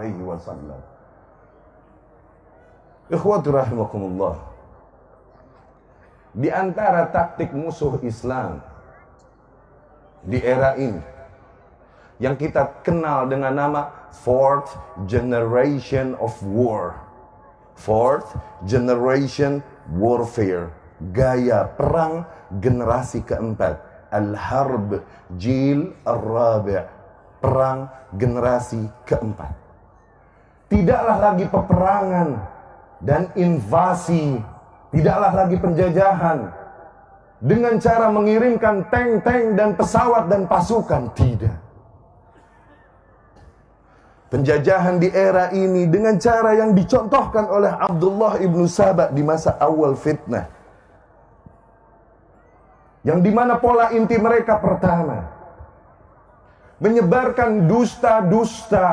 alaihi wasallam. Ikhwati rahimakumullah, di antara taktik musuh Islam di era ini yang kita kenal dengan nama Fourth Generation of War, Fourth Generation Warfare, gaya perang generasi keempat, Al-Harb Jil Ar-Rabi', perang generasi keempat. Tidaklah lagi peperangan dan invasi, tidaklah lagi penjajahan dengan cara mengirimkan tank-tank dan pesawat dan pasukan, tidak. Penjajahan di era ini dengan cara yang dicontohkan oleh Abdullah ibnu Saba di masa awal fitnah, yang dimana pola inti mereka pertama, menyebarkan dusta-dusta,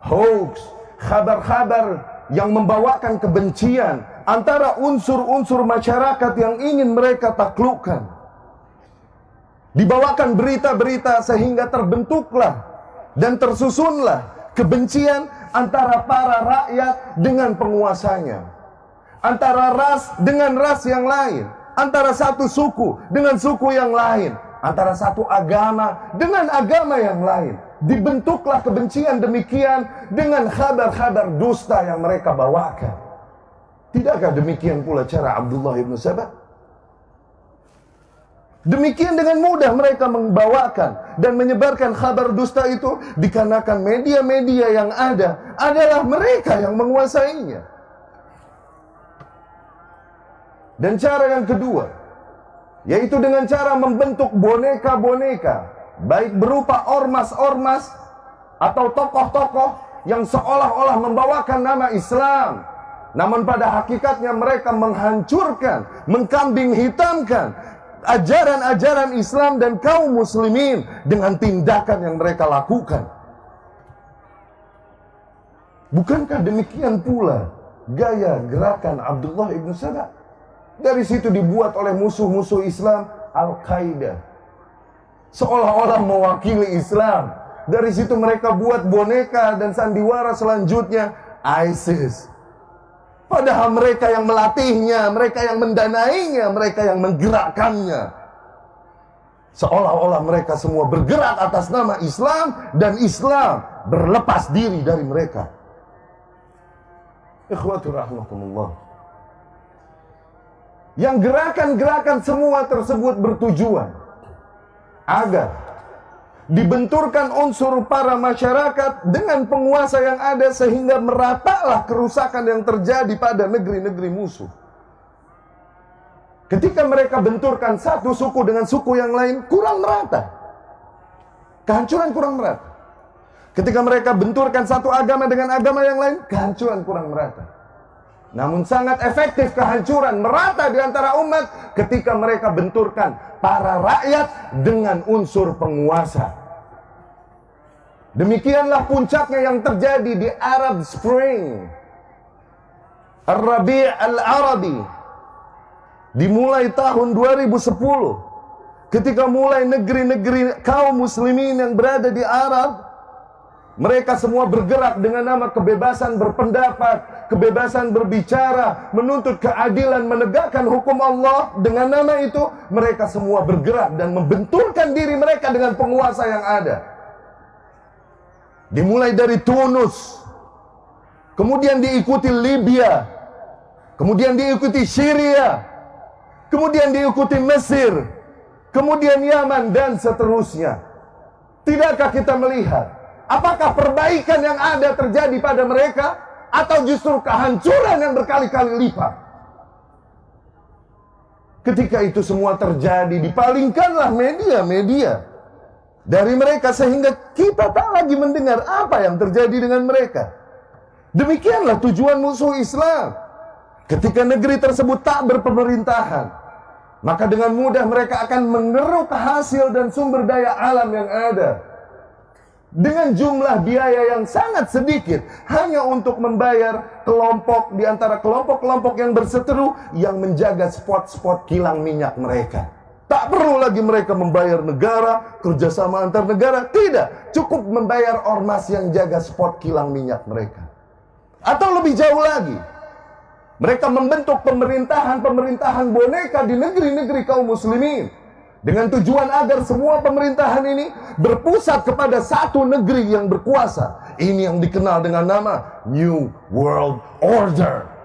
hoax, kabar-kabar yang membawakan kebencian antara unsur-unsur masyarakat yang ingin mereka taklukkan. Dibawakan berita-berita sehingga terbentuklah dan tersusunlah kebencian antara para rakyat dengan penguasanya, antara ras dengan ras yang lain, antara satu suku dengan suku yang lain, antara satu agama dengan agama yang lain. Dibentuklah kebencian demikian dengan kabar-kabar dusta yang mereka bawakan. Tidakkah demikian pula cara Abdullah ibnu Saba? Demikian dengan mudah mereka membawakan dan menyebarkan kabar dusta itu, dikarenakan media-media yang ada adalah mereka yang menguasainya. Dan cara yang kedua, yaitu dengan cara membentuk boneka-boneka, baik berupa ormas-ormas atau tokoh-tokoh yang seolah-olah membawakan nama Islam, namun pada hakikatnya mereka menghancurkan, mengkambing hitamkan ajaran-ajaran Islam dan kaum muslimin dengan tindakan yang mereka lakukan. Bukankah demikian pula gaya gerakan Abdullah ibnu Saba? Dari situ dibuat oleh musuh-musuh Islam, Al-Qaeda, seolah-olah mewakili Islam. Dari situ mereka buat boneka dan sandiwara selanjutnya, ISIS. Padahal mereka yang melatihnya, mereka yang mendanainya, mereka yang menggerakkannya. Seolah-olah mereka semua bergerak atas nama Islam dan Islam berlepas diri dari mereka. Ikhwatu rahmatullah. Yang gerakan-gerakan semua tersebut bertujuan agar dibenturkan unsur para masyarakat dengan penguasa yang ada, sehingga meratalah kerusakan yang terjadi pada negeri-negeri musuh. Ketika mereka benturkan satu suku dengan suku yang lain, kurang merata. Kehancuran kurang merata. Ketika mereka benturkan satu agama dengan agama yang lain, kehancuran kurang merata. Namun sangat efektif kehancuran merata di antara umat ketika mereka benturkan para rakyat dengan unsur penguasa. Demikianlah puncaknya yang terjadi di Arab Spring, Ar-Rabi' Al-Arabi, dimulai tahun 2010, ketika mulai negeri-negeri kaum muslimin yang berada di Arab, mereka semua bergerak dengan nama kebebasan berpendapat, kebebasan berbicara, menuntut keadilan, menegakkan hukum Allah. Dengan nama itu, mereka semua bergerak dan membenturkan diri mereka dengan penguasa yang ada. Dimulai dari Tunus, kemudian diikuti Libya, kemudian diikuti Syria, kemudian diikuti Mesir, kemudian Yaman, dan seterusnya. Tidakkah kita melihat apakah perbaikan yang ada terjadi pada mereka, atau justru kehancuran yang berkali-kali lipat? Ketika itu semua terjadi, dipalingkanlah media-media dari mereka, sehingga kita tak lagi mendengar apa yang terjadi dengan mereka. Demikianlah tujuan musuh Islam. Ketika negeri tersebut tak berpemerintahan, maka dengan mudah mereka akan mengeruk hasil dan sumber daya alam yang ada dengan jumlah biaya yang sangat sedikit, hanya untuk membayar kelompok di antara kelompok-kelompok yang berseteru yang menjaga spot-spot kilang minyak mereka. Tak perlu lagi mereka membayar negara, kerjasama antar negara. Tidak, cukup membayar ormas yang jaga spot kilang minyak mereka. Atau lebih jauh lagi, mereka membentuk pemerintahan boneka di negeri-negeri kaum muslimin. Dengan tujuan agar semua pemerintahan ini berpusat kepada satu negeri yang berkuasa. Ini yang dikenal dengan nama New World Order.